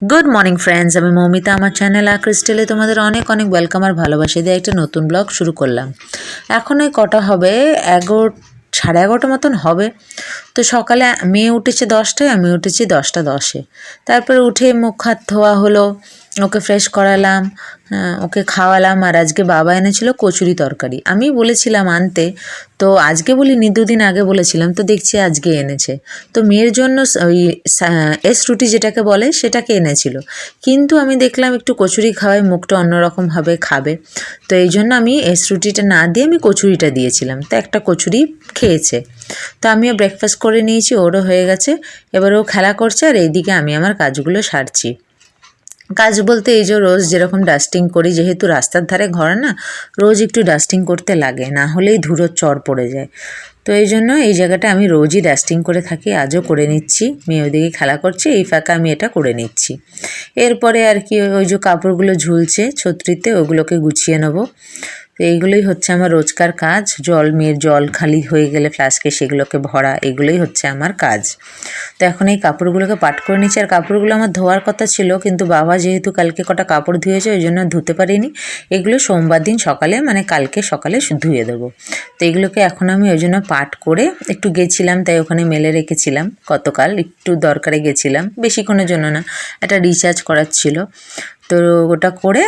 Good morning friends, আমি মৌমিতা। আমার channel আর ক্রিস্টেলে তোমাদের অনেক অনেক ওয়েলকাম আর ভালোবাসা দিয়ে একটা নতুন ব্লগ শুরু করলাম। এখন ওই কটা হবে, 11, 11:30 মতন হবে। তো সকালে মেয়ে উঠেছে 10টায়, আমি উঠেছি 10টা 10-এ। তারপরে উঠে মুখ হাত ধোয়া হলো, ওকে ফ্রেশ করালাম, ওকে খাওয়ালাম। আর আজকে বাবা এনেছিল কচুরি তরকারি। আমি বলেছিলাম আনতে, তো আজকে বলিনি, দুদিন আগে বলেছিলাম, তো দেখছি আজকে এনেছে। তো মেয়ের জন্য ওই এস রুটি যেটাকে বলে সেটাকে এনেছিল, কিন্তু আমি দেখলাম একটু কচুরি খাওয়াই মুখটা অন্যরকমভাবে খাবে, তো এই জন্য আমি এস রুটিটা না দিয়ে আমি কচুরিটা দিয়েছিলাম। তো একটা কচুরি খেয়েছে। তো আমিও ব্রেকফাস্ট করে নিয়েছি, ওরও হয়ে গেছে। এবার ও খেলা করছে আর এইদিকে আমি আমার কাজগুলো সারছি। কাজ বলতে এই যে রোজ যেরকম ডাস্টিং করি, যেহেতু রাস্তার ধারে ঘর না, রোজ একটু ডাস্টিং করতে লাগে, না হলেই ধুলোর চর পড়ে যায়। তো এই জন্য এই জায়গাটা আমি রোজই ডাস্টিং করে থাকি, আজও করে নিচ্ছি। মেয়ে ওদিকে খেলা করছে, এই ফাঁকা আমি এটা করে নিচ্ছি। এরপরে আর কি, ওই যে কাপড়গুলো ঝুলছে ছত্রিতে, ওগুলোকে গুছিয়ে নেবো। তো এইগুলোই হচ্ছে আমার রোজকার কাজ। মেয়ের জল খালি হয়ে গেলে ফ্লাস্কে সেগুলোকে ভরা, এগুলোই হচ্ছে আমার কাজ। তো এখন এই কাপড়গুলোকে পাট করে নিচ্ছি। আর কাপড়গুলো আমার ধোয়ার কথা ছিল, কিন্তু বাবা যেহেতু কালকে কটা কাপড় ধুয়েছে ওই জন্য ধুতে পারিনি। এগুলো সোমবার দিন সকালে, মানে কালকে সকালে ধুয়ে দেবো। তো এগুলোকে এখন আমি ওই জন্য পাট করে, একটু গেছিলাম তাই ওখানে মেলে রেখেছিলাম, গতকাল একটু দরকারে গেছিলাম, বেশিক্ষণের জন্য না, একটা রিচার্জ করার ছিল। তো ওটা করে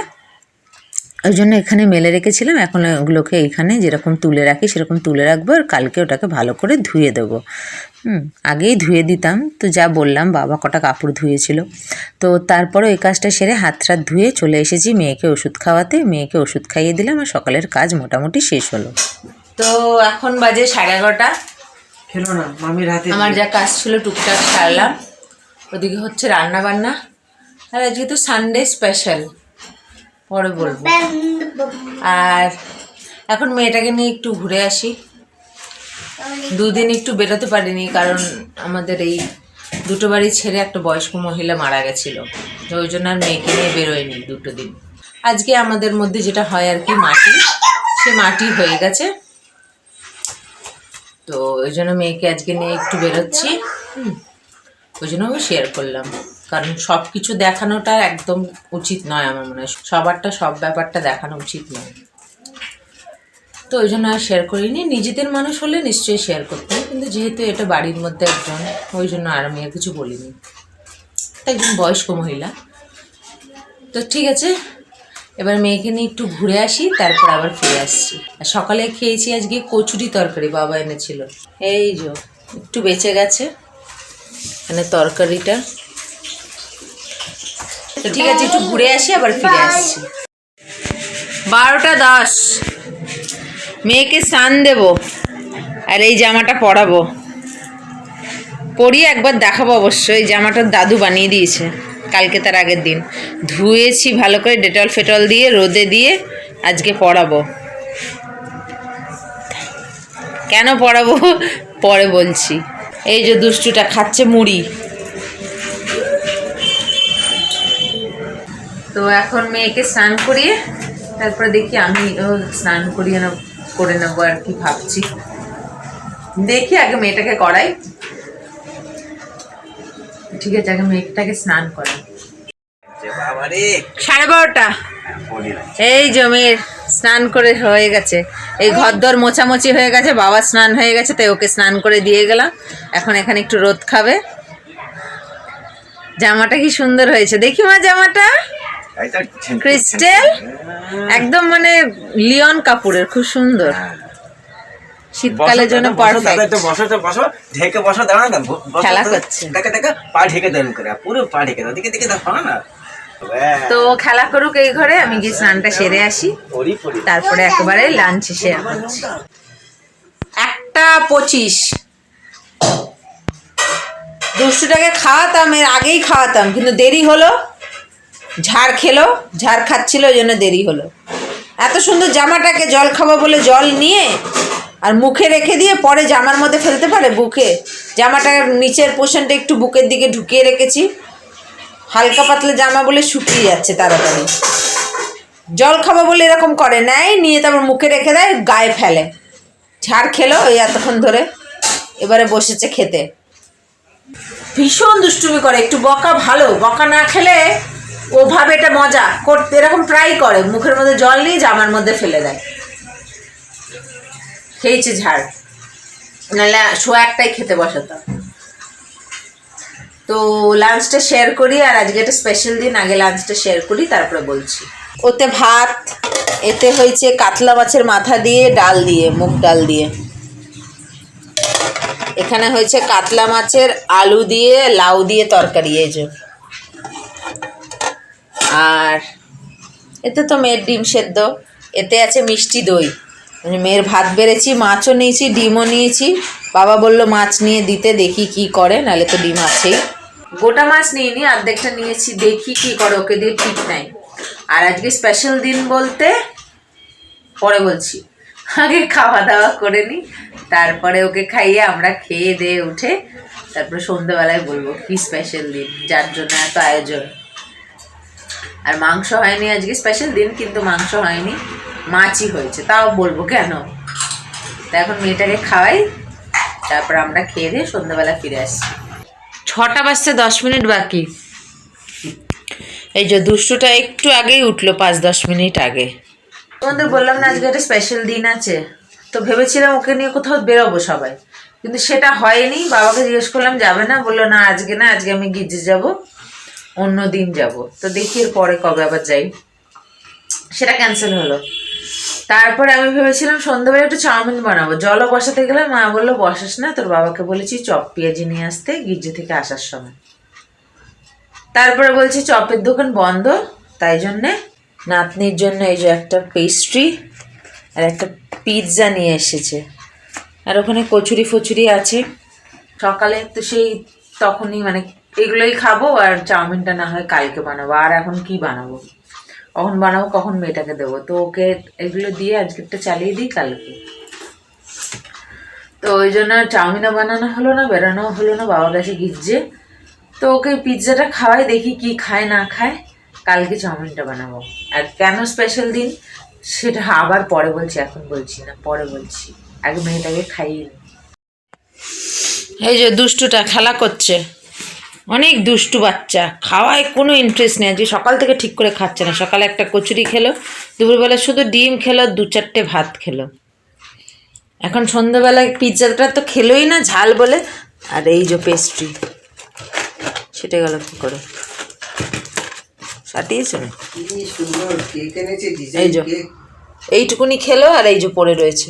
ওই জন্য এখানে মেলে রেখেছিলাম। এখন ওগুলোকে এইখানে যেরকম তুলে রাখি সেরকম তুলে রাখবো, আর কালকে ওটাকে ভালো করে ধুয়ে দেবো। আগেই ধুয়ে দিতাম, তো যা বললাম, বাবা কটা কাপড় ধুয়েছিল। তো তারপরে এই কাজটা সেরে হাত ধুয়ে চলে এসেছি মেয়েকে ওষুধ খাওয়াতে। মেয়েকে ওষুধ খাইয়ে দিলাম আর সকালের কাজ মোটামুটি শেষ হলো। তো এখন বাজে 11:30। খেলো না মামির হাতে। আমার যা কাজ ছিল টুকটাক সারলাম। ওদিকে হচ্ছে রান্না বান্না, আর আজকে তো সানডে স্পেশাল, পরে বলবো। আর এখন মেয়েটাকে নিয়ে একটু ঘুরে আসি। দুদিন একটু বেরোতে পারিনি, কারণ আমাদের এই দুটো বাড়ি ছেড়ে একটা বয়স্ক মহিলা মারা গেছিল, তো ওই জন্য আর মেয়েকে নিয়ে বেরোয়নি 2 দিন। আজকে আমাদের মধ্যে যেটা হয় আর কি, সে মাটি হয়ে গেছে, তো ওই জন্য মেয়েকে আজকে নিয়ে একটু বেরোচ্ছি। ওই জন্য আমি শেয়ার করলাম, কারণ সব কিছু দেখানোটা একদম উচিত নয়, আমার মনে হয় সবারটা সব ব্যাপারটা দেখানো উচিত নয়। তো ওই জন্য আর শেয়ার করিনি। নিজেদের মানুষ হলে নিশ্চয়ই শেয়ার করতাম, কিন্তু যেহেতু এটা বাড়ির মধ্যে একজন, ওই জন্য আর আমি আর কিছু বলিনি। তো একজন বয়স্ক মহিলা, তো ঠিক আছে, এবার মেয়েকে নিয়ে একটু ঘুরে আসি, তারপর আবার ফিরে আসছি। আর সকালে খেয়েছি আজকে কচুরি তরকারি, বাবা এনেছিল। এই যে একটু বেঁচে গেছে মানে তরকারিটা। তো ঠিক আছে, একটু ঘুরে আসি, আবার ফিরে আসছি। 12টা 10, মেয়েকে স্নান দেবো আর এই জামাটা পরাবো, পরিয়ে একবার দেখাবো অবশ্যই। এই জামাটার দাদু বানিয়ে দিয়েছে কালকে, তার আগের দিন ধুয়েছি ভালো করে ডেটল ফেটল দিয়ে, রোদে দিয়ে আজকে পরাবো। কেন পরাবো পরে বলছি। এই যে দুষ্টুটা খাচ্ছে মুড়ি। তো এখন মেয়েকে স্নান করিয়ে তারপরে দেখি আমি স্নান করে নেবো আর কি ভাবছি। দেখি আগে মেয়েটাকে করাই। ঠিক আছে, আগে মেয়েটাকে স্নান করাই। 12:30। এই জমির স্নান করে হয়ে গেছে, এই ঘরদর মোছামুছি হয়ে গেছে, বাবা স্নান হয়ে গেছে, তাই ওকে স্নান করে দিয়ে গেলাম। এখন এখানে একটু রোদ খাবে। জামাটা কি সুন্দর হয়েছে, দেখি মা জামাটা। ক্রিস্টেল, একদম মানে লিওন কাপড়ের, খুব সুন্দর, শীতকালের জন্য পারফেক্ট। বসো তো বসো, ঢেকে বসো, দাঁড়া না, খেলা করছে। দেখে পা ঢেকে দেন করে, পুরো পা ঢেকে দাও, দিকে দিকে দাও না। তো খেলা করুক এই ঘরে, আমি গিয়ে স্নানটা সেরে আসি, তারপরে একেবারে লাঞ্চ শেয়ার করছি। 1:25। দুষ্টুটাকে খাওয়াতাম, এর আগেই খাওয়াতাম, কিন্তু দেরি হলো। ঝাড় খাচ্ছিল, ওই জন্য দেরি হলো। এত সুন্দর জামাটাকে জল খাবো বলে জল নিয়ে আর মুখে রেখে দিয়ে পরে জামার মধ্যে ফেলতে পারে, বুকে। জামাটার নিচের পোর্শনটা একটু বুকের দিকে ঢুকিয়ে রেখেছি, হালকা পাতলা জামা বলে শুকিয়ে যাচ্ছে তাড়াতাড়ি। জল খাবো বলে এরকম করে, নেয় নিয়ে তারপর মুখে রেখে দেয়, গায়ে ফেলে। ঝাড় খেলো ওই এতক্ষণ ধরে, এবারে বসেছে খেতে। ভীষণ দুষ্টুমি করে, একটু বকা ভালো, বকা না খেলে ও ভাবে এটা মজা করতে, এরকম ট্রাই করে, মুখের মধ্যে জল নিয়ে জামার মধ্যে ফেলে দেয়। খেয়েছে ঝাড়, নাহলে শো একটাই খেতে বসাতাম। তো লাঞ্চটা শেয়ার করি, আর আজকে একটা স্পেশাল দিন, আগে লাঞ্চটা শেয়ার করি তারপরে বলছি। ওতে ভাত, এতে হয়েছে কাতলা মাছের মাথা দিয়ে ডাল দিয়ে, মুগ ডাল দিয়ে। এখানে হয়েছে কাতলা মাছের আলু দিয়ে লাউ দিয়ে তরকারি, এই যে। আর এতে তো মেয়ের ডিম সেদ্ধ, এতে আছে মিষ্টি দই। মেয়ের ভাত বেড়েছি, মাছও নিয়েছি, ডিমও নিয়েছি। বাবা বললো মাছ নিয়ে দিতে, দেখি কি করে, নাহলে তো ডিম আছেই। গোটা মাছ নিইনি, অর্ধেকটা নিয়েছি, দেখি কি করে, ওকে দিয়ে ঠিক নাই। আর আজকে স্পেশাল দিন বলতে পরে বলছি, আগে খাওয়া দাওয়া করে নি, তারপরে ওকে খাইয়ে আমরা খেয়ে দিয়ে উঠে তারপরে সন্ধ্যেবেলায় বলবো কি স্পেশাল দিন, যার জন্য এত আয়োজন। আর মাংস হয়নি আজকে, স্পেশাল দিন কিন্তু মাংস হয়নি, মাছই হয়েছে, তাও বলবো কেন। তা এখন মেয়েটাকে খাওয়াই, তারপর আমরা খেয়ে দিয়ে সন্ধ্যাবেলা ফিরে আসছি। 6টা বাজতে 10 মিনিট বাকি। এই যে দুষ্টুটা একটু আগেই উঠলো, 5-10 মিনিট আগে। তোমাদের বললাম না আজকে একটা স্পেশাল দিন আছে, তো ভেবেছিলাম ওকে নিয়ে কোথাও বেরোবো সবাই, কিন্তু সেটা হয়নি। বাবাকে জিজ্ঞেস করলাম যাবে না, বললো না আজকে না, আজকে আমি গির্জে যাব, অন্য দিন যাব। তো দেখি এর পরে কবে আবার যাই, সেটা ক্যান্সেল হলো। তারপরে আমি ভেবেছিলাম সন্ধ্যাবেলা একটু চাউমিন বানাবো, জলও বসাতে গেলে মা বললো বসাস না, তোর বাবাকে বলেছি চপ পেঁয়াজি নিয়ে আসতে গির্জে থেকে আসার সময়। তারপরে বলছি চপের দোকান বন্ধ, তাই জন্যে নাতনির জন্য এই যে একটা পেস্ট্রি আর একটা পিৎজা নিয়ে এসেছে, আর ওখানে কচুরি ফচুরি আছে। সকালে তো সেই তখনই মানে এগুলোই খাবো, আর চাউমিনটা না হয় কালকে বানাবো। আর এখন কি বানাবো, কখন বানাবো, কখন মেয়েটাকে দেবো, তো ওকে এগুলো দিয়ে আজকেরটা চালিয়ে দিই কালকে। তো ওই জন্য চাউমিনও বানানো হলো না, বেরোনো হলো না, বাবা গেছে গির্জে। তো ওকে পিৎজাটা খাওয়াই, দেখি কি খায় না খায়, কালকে চাউমিনটা বানাবো। আর কেন স্পেশাল দিন সেটা আবার পরে বলছি, এখন বলছি না, পরে বলছি, আগে মেয়েটাকে খাইয়ে নি। এই যে দুষ্টুটা খেলা করছে, অনেক দুষ্টু বাচ্চা, খাওয়ায় কোনো ইন্টারেস্ট নেই। আজকে সকাল থেকে ঠিক করে খাচ্ছে না, সকালে একটা কচুরি খেলো, দুপুরবেলা শুধু ডিম খেলো, 2-4টে ভাত খেলো। এখন সন্ধ্যাবেলায় পিৎজাটা তো খেলোই না ঝাল বলে। আর এই যে পেস্ট্রি, সেটা গেল কি করে সাটিয়েছে না, এই যে এইটুকুনি খেলো, আর এই যে পড়ে রয়েছে।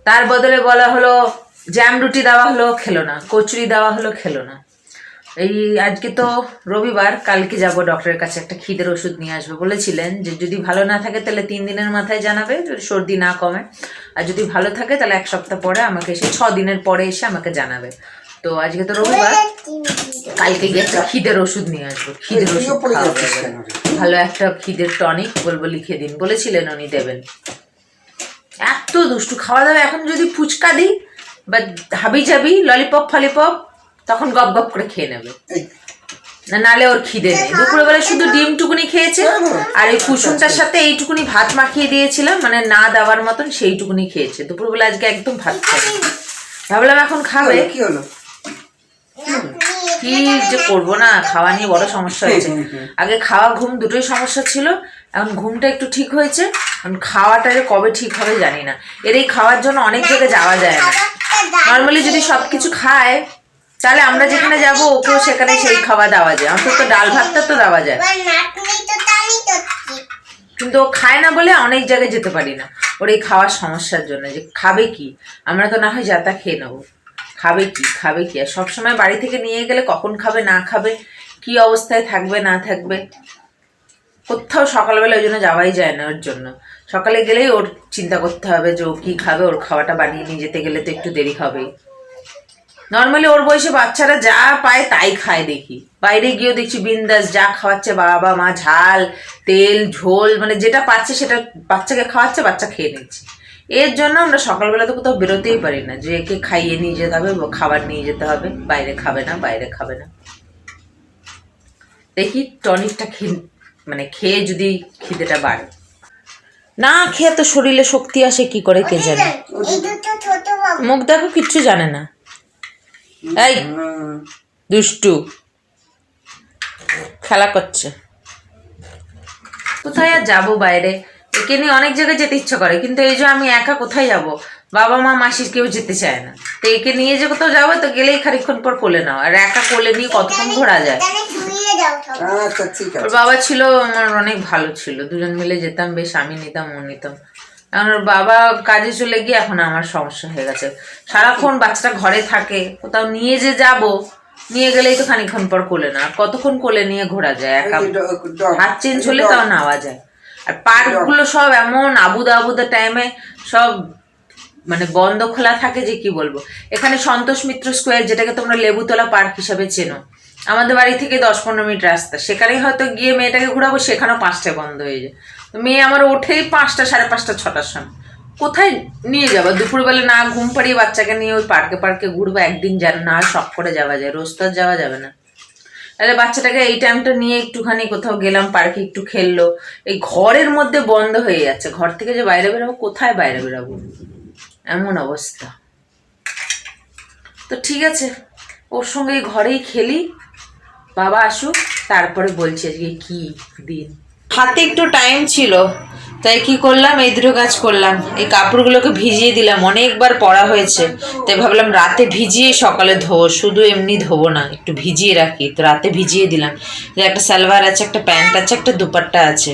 তার বদলে বলা হলো জ্যাম রুটি দেওয়া হলো, খেলো না, কচুরি দেওয়া হলো, খেলো না। এই আজকে তো রবিবার, কালকে যাব ডক্টরের কাছে, একটা খিদের ওষুধ নিয়ে আসবে। বলেছিলেন যে যদি ভালো না থাকে তাহলে 3 দিনের মাথায় জানাবে, যদি সর্দি না কমে, আর যদি ভালো থাকে তাহলে 1 সপ্তাহ পরে আমাকে এসে, 6 দিনের পরে এসে আমাকে জানাবে। তো আজকে তো রবিবার, কালকে গিয়ে একটা খিদের ওষুধ নিয়ে আসবো। খিদের ওষুধ ভালো একটা খিদের টনিক বলবো, লিখে দিন, বলেছিলেন উনি দেবেন। এত দুষ্টু, খাওয়া দাওয়া এখন যদি ফুচকা দিই বা হাবি জাবি ললিপপ ফলিপপ, তখন গপ গপ করে খেয়ে নেবে, নালে ওর খিদে নেই। দুপুরবেলা শুধু ডিমটুকুনি খেয়েছে, আর এই কুসুমটার সাথে এইটুকুনি ভাত মাখিয়ে দিয়েছিলাম, মানে না দেওয়ার মতন, সেইটুকুনি খেয়েছে দুপুরবেলা। আজকে একদম ভাত খাবে। ভাবলাম এখন খাবে, কি হলো, কি যে করবো না, খাওয়া নিয়ে বড় সমস্যা হয়েছে। আগে খাওয়া ঘুম দুটোই সমস্যা ছিল, এখন ঘুমটা একটু ঠিক হয়েছে, এখন খাওয়াটা যে কবে ঠিক হবে জানি না। এর এই খাওয়ার জন্য অনেক জায়গায় যাওয়া যায় না। নর্মালি যদি সবকিছু খায় তাহলে আমরা যেখানে যাব ওকেও সেখানে সেই খাওয়া দেওয়া যায়, অন্তত ডাল ভাতটা তো দেওয়া যায়, কিন্তু ও খায় না বলে অনেক জায়গায় যেতে পারি না, ওর এই খাওয়ার সমস্যার জন্য। যে খাবে কি, আমরা তো না হয় যাতা খেয়ে নেবো, খাবে কি, খাবে কি। আর সবসময় বাড়ি থেকে নিয়ে গেলে কখন খাবে না খাবে, কি অবস্থায় থাকবে না থাকবে, কোথাও সকালবেলা ওই জন্য যাওয়াই যায় না ওর জন্য। সকালে গেলেই ওর চিন্তা করতে হবে যে ও কি খাবে, ওর খাওয়াটা বানিয়ে নিয়ে যেতে গেলে তো একটু দেরি হবেই। নর্মালি ওর বয়সে বাচ্চারা যা পায় তাই খায় দেখি, বাইরে গিয়েও দেখছি বিন্দাস যা খাওয়াচ্ছে বাবা মা, ঝাল তেল ঝোল, মানে যেটা পাচ্ছে সেটা বাচ্চাকে খাওয়াচ্ছে, বাচ্চা খেয়ে নিচ্ছে। এর জন্য আমরা সকালবেলা তো কোথাও বেরোতেই পারি না, যে একে খাইয়ে নিয়ে যেতে হবে, খাবার নিয়ে যেতে হবে, বাইরে খাবে না, বাইরে খাবে না। দেখি টনিকটা মানে খেয়ে যদি খিদেটা বাড়ে, না খেয়ে তো শরীরে শক্তি আসে কি করে কে জানে। মুখ দেখো, কিচ্ছু জানে না। এই দুষ্টু খেলা করছে। কোথায় আর যাবো বাইরে, একে নিয়ে অনেক জায়গায় যেতে ইচ্ছা করে, কিন্তু এই যে আমি একা কোথায় যাব, বাবা মা মাসির কেউ যেতে চায় না। তো একে নিয়ে যে কোথাও যাবো তো গেলেই খানিকক্ষণ পর কোলে নাও, আর একা কোলে নিয়ে কতক্ষণ ঘোরা যায়। আচ্ছা ঠিক ওর আছে। বাবা ছিল আমার অনেক ভালো ছিল, দুজন মিলে যেতাম বেশ, আমি নিতাম ও নিতাম। এখন ওর বাবা কাজে চলে গিয়ে এখন আমার সমস্যা হয়ে গেছে, সারাক্ষণ বাচ্চাটা ঘরে থাকে, কোথাও নিয়ে যে যাব, নিয়ে গেলেই তো খানিকক্ষণ পর কোলে না, আর কতক্ষণ কোলে নিয়ে ঘোরা যায়, একা হাত চেঞ্জ হলে তাও নেওয়া যায়। আর পার্কগুলো সব এমন আবুদা আবুদা টাইমে সব মানে বন্ধ খোলা থাকে যে কি বলবো। এখানে সন্তোষ মিত্র স্কোয়ার, যেটাকে তোমরা লেবুতলা পার্ক হিসাবে চেনো, আমাদের বাড়ি থেকে 10-15 মিনিট রাস্তা, সেখানে হয়তো গিয়ে মেয়েটাকে ঘোরাবো, সেখানেও 5টায় বন্ধ হয়ে যায়। তো মেয়ে আমার ওঠেই 5টা, 5:30, 6টার সময়। কোথায় নিয়ে যাবো দুপুরবেলা, না ঘুম পাড়িয়ে বাচ্চাকে নিয়ে ওই পার্কে পার্কে ঘুরবো, একদিন না শখ করে যাওয়া যায়, রোজ তো আর যাওয়া যাবে না। তাহলে বাচ্চাটাকে এই টাইমটা নিয়ে একটুখানি কোথাও গেলাম, পার্কে একটু খেললো। এই ঘরের মধ্যে বন্ধ হয়ে যাচ্ছে, ঘর থেকে যে বাইরে বেরোবো, কোথায় বাইরে বেরোবো, এমন অবস্থা। তো ঠিক আছে, ওর সঙ্গে ঘরেই খেলি, বাবা আসুক তারপরে বলছি আজকে কি দিন। হাতে একটু টাইম ছিল, তাই কি করলাম, এই দুটো কাজ করলাম। এই কাপড়গুলোকে ভিজিয়ে দিলাম, অনেকবার পরা হয়েছে, তাই ভাবলাম রাতে ভিজিয়ে সকালে ধোবো, শুধু এমনি ধোবো না, একটু ভিজিয়ে রাখি। তো রাতে ভিজিয়ে দিলাম, যে একটা সালোয়ার আছে, একটা প্যান্ট আছে, একটা দুপাট্টা আছে।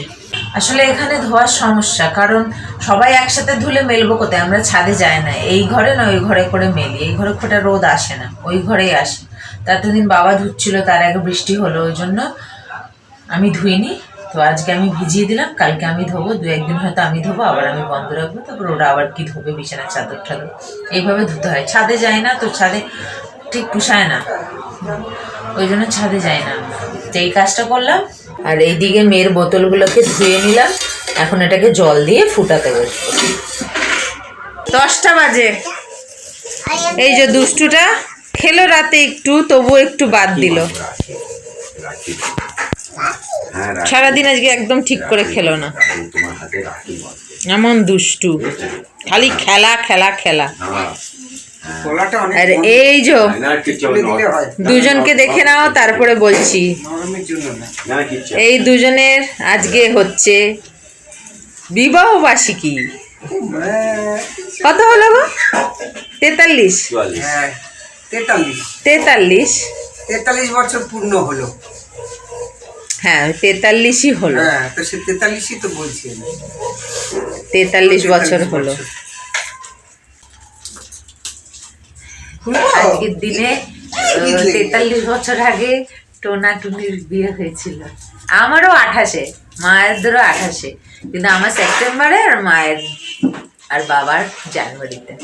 আসলে এখানে ধোয়ার সমস্যা, কারণ সবাই একসাথে ধুলে মেলবো কোথায়, আমরা ছাদে যাই না, এই ঘরে না ওই ঘরে করে মেলি, এই ঘরে খোটা রোদ আসে না, ওই ঘরেই আসে। তা এতদিন বাবা ধুচ্ছিল, তার আগে বৃষ্টি হলো, ওই জন্য আমি ধুইনি। তো আজকে আমি ভিজিয়ে দিলাম, কালকে আমি ধোবো, 2-1 দিন হয়তো আমি ধোবো, আবার আমি বন্ধ রাখবো, তারপর ওরা আবার কি ধোবে, বিছানার চাদর টাদর এইভাবে ধুতে হয়। ছাদে যায় না তো, ছাদে ঠিক পুষায় না, ওই জন্য ছাদে যায় না। তো এই কাজটা করলাম, আর এইদিকে মেয়ের বোতলগুলোকে ধুয়ে নিলাম, এখন এটাকে জল দিয়ে ফুটাতে বসবো। 10টা বাজে। এই যে দুষ্টুটা খেলো রাতে একটু, তবু একটু বাদ দিল, সারাদিন আজকে একদম ঠিক করে খেলো না, এমন দুষ্টু, খালি খেলা খেলা খেলা। আর এই যে দুজনকে দেখে নাও, তারপরে বলছি। এই দুজনের আজকে হচ্ছে বিবাহ বার্ষিকী। কত হলো গো? 43? 43 বছর পূর্ণ হলো। হ্যাঁ 43ই হলো। হ্যাঁ তো সে 43ই তো বলছি, 43 বছর হলো আজকের দিনে। 43 বছর আগে টোনা টুনির বিয়ে হয়েছিল, আমারও 28-এ, মায়েরদেরও 28-এ, কিন্তু আমার সেপ্টেম্বরে, আর মায়ের আর বাবার জানুয়ারিতে।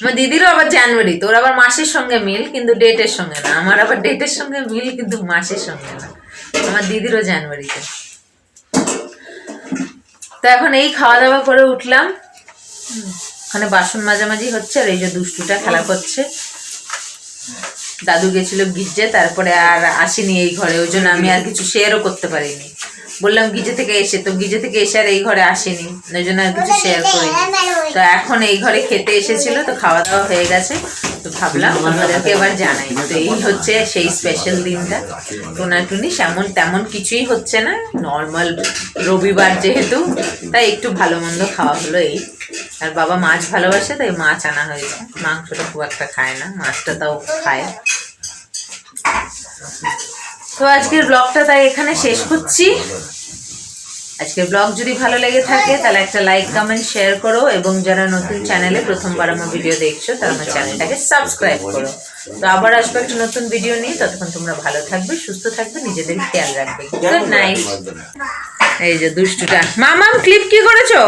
আমার দিদিরও আবার জানুয়ারিতে, ওর আবার মাসের সঙ্গে মিল কিন্তু ডেটের সঙ্গে না, আমার আবার ডেটের সঙ্গে মিল কিন্তু মাসের সঙ্গে না, আমার দিদিরও জানুয়ারিতে। তো এখন এই খাওয়া দাওয়া করে উঠলাম, ওখানে বাসন মাঝামাঝি হচ্ছে, আর এই যে দুষ্টুটা খেলা করছে। দাদু গেছিল গির্জে, তারপরে আর আসেনি এই ঘরে, ওই জন্য আমি আর কিছু শেয়ারও করতে পারিনি। বললাম গিজে থেকে এসে, তো গিজে থেকে এসে আর এই ঘরে আসেনি, ওই জন্য আর কিছু শেয়ার করিনি। তো এখন এই ঘরে খেতে এসেছিল, তো খাওয়া দাওয়া হয়ে গেছে, তো ভাবলাম আমাদেরকে এবার জানাই। তো এই হচ্ছে সেই স্পেশাল দিনটা, টোনাটুনি সেমন তেমন কিছুই হচ্ছে না, নর্মাল রবিবার যেহেতু, তাই একটু ভালো মন্দ খাওয়া হলো এই। আর বাবা মাছ ভালোবাসে, তাই মাছ আনা হয়েছে, মাংসটা খুব একটা খায় না, মাছটা তাও খায়। তো আজকের ব্লগটা তাই এখানে শেষ করছি। আজকের ব্লগ যদি ভালো লেগে থাকে তাহলে একটা লাইক কমেন্ট শেয়ার করো, এবং যারা নতুন চ্যানেলে প্রথমবার আমার ভিডিও দেখছো তারা আমার চ্যানেলটাকে সাবস্ক্রাইব করো। তো আবার আসবে একটা নতুন ভিডিও নিয়ে, ততক্ষণ তোমরা ভালো থাকবে, সুস্থ থাকবে, নিজেদের খেয়াল রাখবে। Good night. এই যে দুষ্টুটা, মামাম ক্লিপ কি করেছো?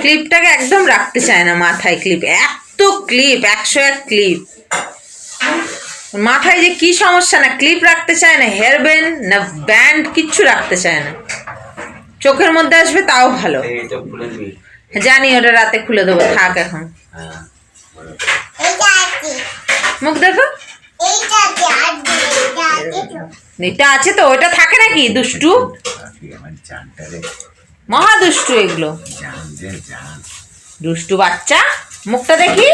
ক্লিপটাকে একদম রাখতে চায় না মাথায়, ক্লিপ এত ক্লিপ, 101 ক্লিপ মাথায়, যে কি সমস্যা না, ক্লিপ রাখতে চায় না, হেয়ার ব্যান্ড না ব্যান্ড কিচ্ছু রাখতে চায় না, চোখের মধ্যে আসবে তাও ভালো। জানি ওটা রাতে খুলে দেবো, থাক এখন। মুখ দেখো, এটা আছে তো, ওইটা থাকে নাকি? দুষ্টু, মহা দুষ্টু এগুলো, দুষ্টু বাচ্চা। মুখটা দেখি,